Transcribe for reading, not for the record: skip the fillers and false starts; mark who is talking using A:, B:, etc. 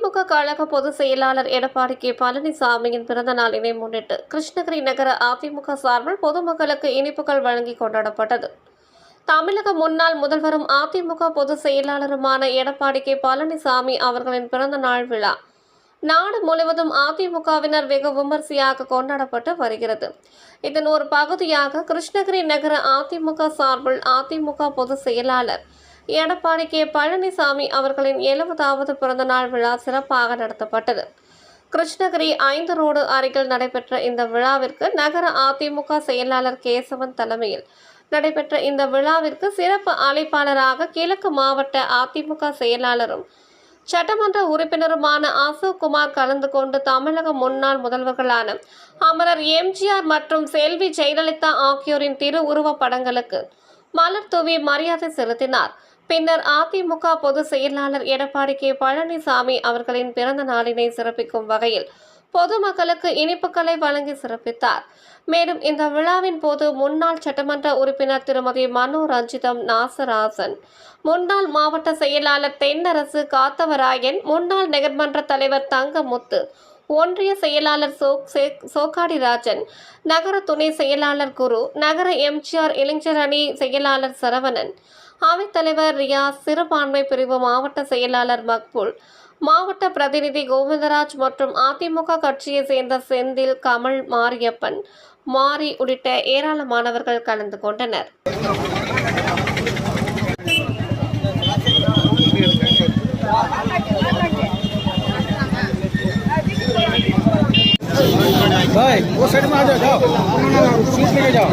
A: திமுக கழக பொதுச் செயலாளர் எடப்பாடி கே பழனிசாமியின் பிறந்த நாளினை முன்னிட்டு கிருஷ்ணகிரி நகர அதிமுக சார்பில் பொதுமக்களுக்கு இனிப்புகள் வழங்கி கொண்டாடப்பட்டது. தமிழக முன்னாள் முதல்வரும் அதிமுக பொதுச் செயலாளருமான எடப்பாடி கே பழனிசாமி அவர்களின் பிறந்த நாள் விழா நாடு முழுவதும் அதிமுகவினர் வெகு விமர்சையாக கொண்டாடப்பட்டு வருகிறது. இதன் ஒரு பகுதியாக கிருஷ்ணகிரி நகர அதிமுக சார்பில் அதிமுக பொதுச் செயலாளர் எடப்பாடி கே பழனிசாமி அவர்களின் 70வது பிறந்தநாள் விழா சிறப்பாக நடத்தப்பட்டது. கிருஷ்ணகிரி 5 ரோடு அருகில் நடைபெற்ற இந்த விழாவிற்கு நகர அதிமுக செயலாளர் கேசவன் தலைமையில் நடைபெற்ற இந்த விழாவிற்கு சிறப்பு அழைப்பாளராக கிழக்கு மாவட்ட அதிமுக செயலாளரும் சட்டமன்ற உறுப்பினருமான அசோக் குமார் கலந்து கொண்டு தமிழக முன்னாள் முதல்வர்களான அமரர் எம்ஜிஆர் மற்றும் செல்வி ஜெயலலிதா ஆகியோரின் திருவுருவப் படங்களுக்கு மலர் தூவி மரியாதை செலுத்தினார். பின்னர் அதிமுக பொதுச் செயலாளர் எடப்பாடி கே பழனிசாமி அவர்களின் பிறந்த நாளினை சிறப்பிக்கும் வகையில் பொதுமக்களுக்கு இனிப்புகளை வழங்கி சிறப்பித்தார். மேலும் இந்த விழாவின் போது முன்னாள் சட்டமன்ற உறுப்பினர் திருமதி மனோ ரஞ்சிதம் நாசராசன், முன்னாள் மாவட்ட செயலாளர் தென்னரசு காத்தவராயன், முன்னாள் நகர்மன்ற தலைவர் தங்கமுத்து, ஒன்றிய செயலாளர் சோகாடிராஜன், நகர துணை செயலாளர் குரு, நகர எம்ஜிஆர் இளைஞர் அணி செயலாளர் சரவணன், அவைத்தலைவர் ரியாஸ், சிறுபான்மை பிரிவு மாவட்ட செயலாளர் மக்பூல், மாவட்ட பிரதிநிதி கோவிந்தராஜ் மற்றும் அதிமுக கட்சியை சேர்ந்த செந்தில், கமல், மாரியப்பன், மாரி உள்ளிட்ட ஏராளமானவர்கள் கலந்து கொண்டனர்.
B: भाई वो साइड में आ जाओ, सीट लेके जाओ।